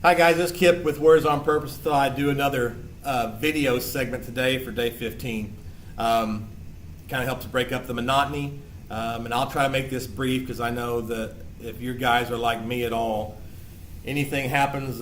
Hi guys, this is Kip with Words on Purpose. Thought I'd do another video segment today for day 15. Kind of helps break up the monotony, and I'll try to make this brief because I know that if you guys are like me at all, anything happens,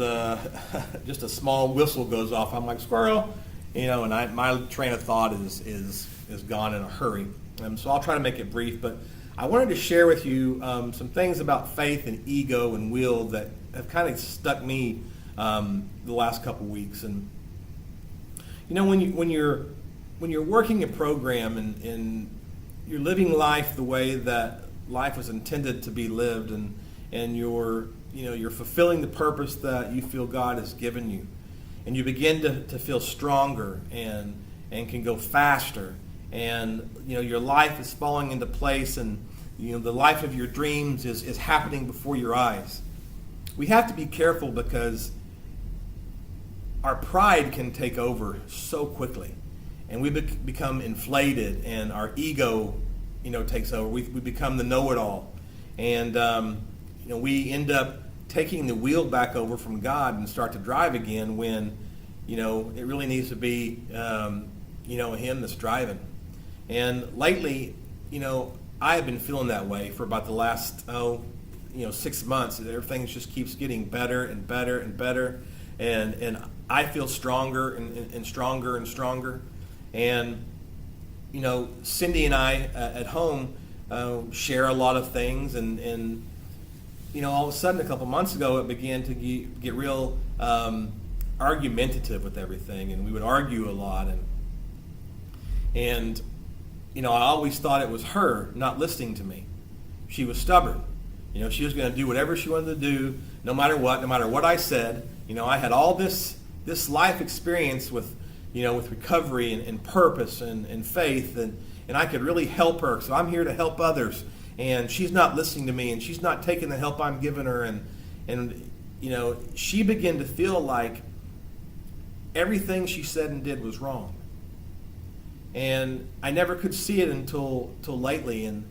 just a small whistle goes off, I'm like squirrel, and my train of thought is gone in a hurry. So I'll try to make it brief, but I wanted to share with you some things about faith and ego and will that have kind of stuck me the last couple weeks. And when you're working a program and you're living life the way that life was intended to be lived, and you're fulfilling the purpose that you feel God has given you, and you begin to feel stronger and can go faster, and your life is falling into place, and the life of your dreams is happening before your eyes. We have to be careful because our pride can take over so quickly, and we become inflated, and our ego takes over. We become the know-it-all, and we end up taking the wheel back over from God and start to drive again when it really needs to be Him that's driving. And lately, I have been feeling that way for about the last 6 months. Everything just keeps getting better and better and better, and I feel stronger and stronger and stronger. And Cindy and I at home share a lot of things, and all of a sudden a couple months ago it began to get real argumentative with everything, and we would argue a lot, and I always thought it was her not listening to me. She was stubborn. She was going to do whatever she wanted to do, no matter what I said. I had all this life experience with recovery and purpose and faith, and I could really help her. So I'm here to help others, and she's not listening to me, and she's not taking the help I'm giving her, and she began to feel like everything she said and did was wrong. And I never could see it until lately, and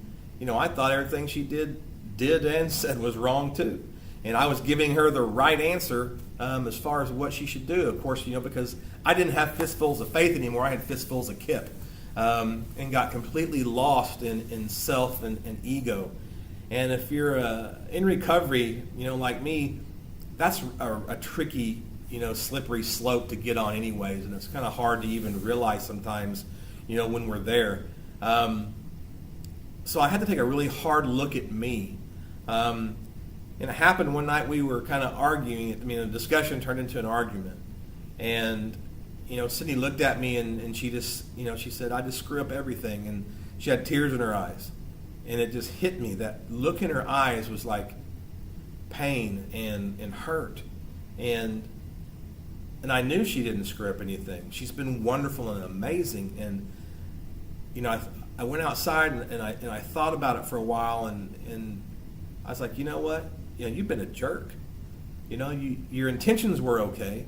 I thought everything she did and said was wrong too, and I was giving her the right answer as far as what she should do. Of course, because I didn't have fistfuls of faith anymore. I had fistfuls of Kip, and got completely lost in self and ego. And if you're in recovery, like me, that's a tricky, slippery slope to get on anyways, and it's kind of hard to even realize sometimes, when we're there. So I had to take a really hard look at me. And it happened one night. We were kind of arguing. The discussion turned into an argument. And, Cindy looked at me and she just, she said, "I just screw up everything." And she had tears in her eyes. And it just hit me. That look in her eyes was like pain and hurt. And I knew she didn't screw up anything. She's been wonderful and amazing. And, I went outside and I thought about it for a while, and I was like, you know what? You've been a jerk. Your intentions were okay.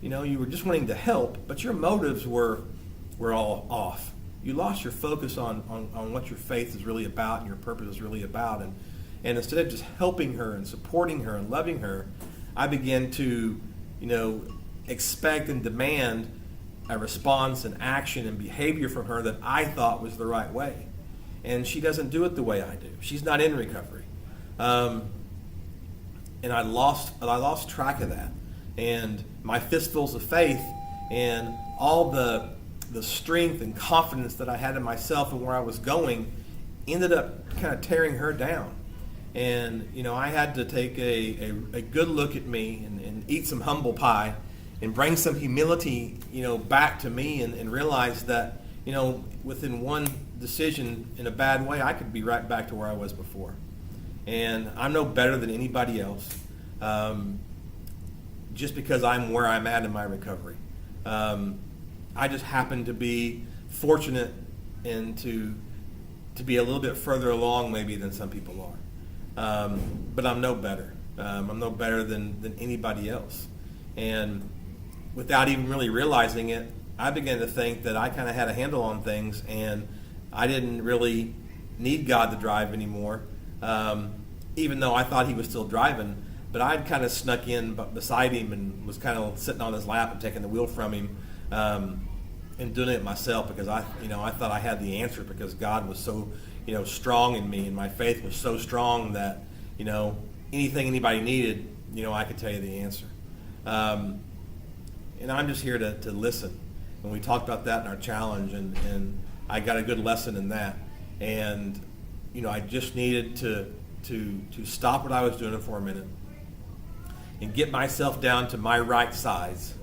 You were just wanting to help, but your motives were all off. You lost your focus on what your faith is really about and your purpose is really about. And instead of just helping her and supporting her and loving her, I began to, expect and demand a response and action and behavior from her that I thought was the right way. And she doesn't do it the way I do. She's not in recovery. And I lost track of that. And my fistfuls of faith and all the strength and confidence that I had in myself and where I was going ended up kind of tearing her down. And, I had to take a good look at me and eat some humble pie and bring some humility, back to me and realize that, within one decision in a bad way, I could be right back to where I was before. And I'm no better than anybody else, just because I'm where I'm at in my recovery. I just happen to be fortunate and to be a little bit further along maybe than some people are. But I'm no better. I'm no better than anybody else. And without even really realizing it, I began to think that I kind of had a handle on things, and I didn't really need God to drive anymore. Even though I thought He was still driving, but I'd kind of snuck in beside him and was kind of sitting on his lap and taking the wheel from him, and doing it myself because I thought I had the answer because God was so, strong in me, and my faith was so strong that, anything anybody needed, I could tell you the answer. And I'm just here to listen. And we talked about that in our challenge, and I got a good lesson in that. And, I just needed to stop what I was doing for a minute and get myself down to my right size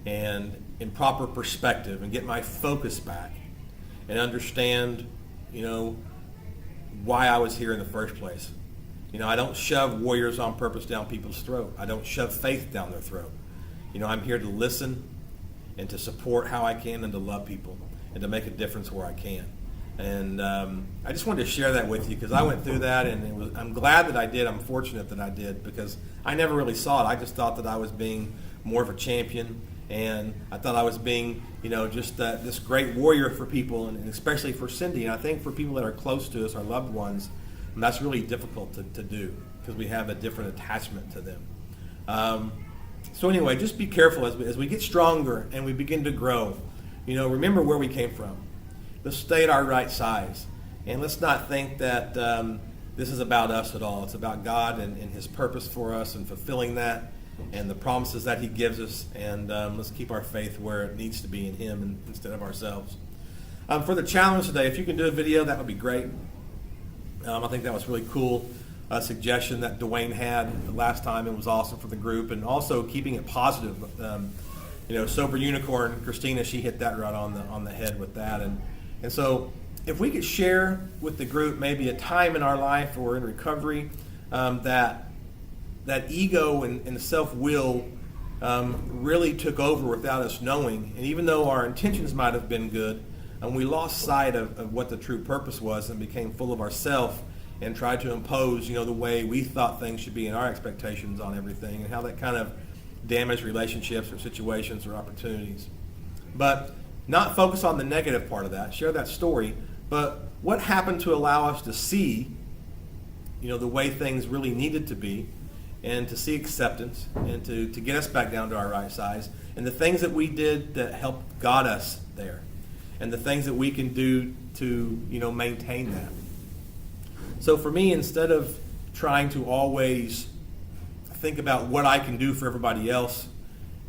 and in proper perspective and get my focus back and understand, why I was here in the first place. I don't shove Warriors on Purpose down people's throat. I don't shove faith down their throat. I'm here to listen and to support how I can and to love people and to make a difference where I can. And I just wanted to share that with you because I went through that, and I'm glad that I did. I'm fortunate that I did because I never really saw it. I just thought that I was being more of a champion, and I thought I was being, just this great warrior for people, and especially for Cindy. And I think for people that are close to us, our loved ones, and that's really difficult to do because we have a different attachment to them. So anyway, just be careful as we get stronger and we begin to grow. Remember where we came from. Let's stay at our right size. And let's not think that this is about us at all. It's about God and His purpose for us and fulfilling that and the promises that He gives us. And let's keep our faith where it needs to be in Him instead of ourselves. For the challenge today, if you can do a video, that would be great. I think that was really cool. A suggestion that Dwayne had the last time. It was awesome for the group, and also keeping it positive. Sober Unicorn, Christina, she hit that right on the head with that, and so if we could share with the group maybe a time in our life or in recovery that ego and self-will really took over without us knowing, and even though our intentions might have been good, and we lost sight of what the true purpose was and became full of ourself and tried to impose, the way we thought things should be and our expectations on everything, and how that kind of damaged relationships or situations or opportunities. But not focus on the negative part of that, share that story, but what happened to allow us to see, the way things really needed to be, and to see acceptance, and to get us back down to our right size, and the things that we did that helped guide us there, and the things that we can do to, maintain that. So for me, instead of trying to always think about what I can do for everybody else,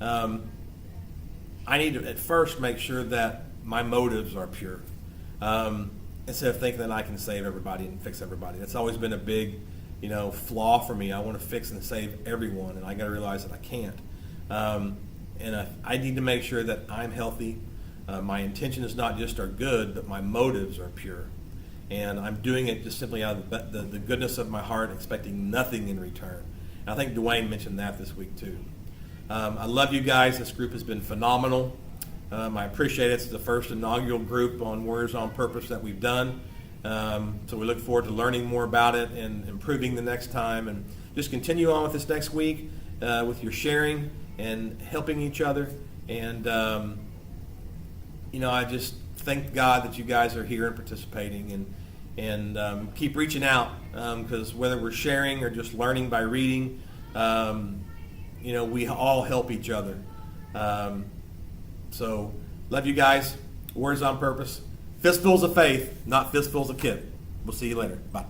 I need to at first make sure that my motives are pure. Instead of thinking that I can save everybody and fix everybody. That's always been a big, flaw for me. I want to fix and save everyone, and I got to realize that I can't. And I need to make sure that I'm healthy. My intentions not just are good, but my motives are pure. And I'm doing it just simply out of the goodness of my heart, expecting nothing in return. And I think Dwayne mentioned that this week too. I love you guys. This group has been phenomenal. I appreciate it. It's the first inaugural group on Warriors on Purpose that we've done. So we look forward to learning more about it and improving the next time. And just continue on with this next week with your sharing and helping each other. And, I just thank God that you guys are here and participating, and keep reaching out because whether we're sharing or just learning by reading, we all help each other. So love you guys. Warriors on Purpose. Fistfuls of faith, not fistfuls of kid. We'll see you later. Bye.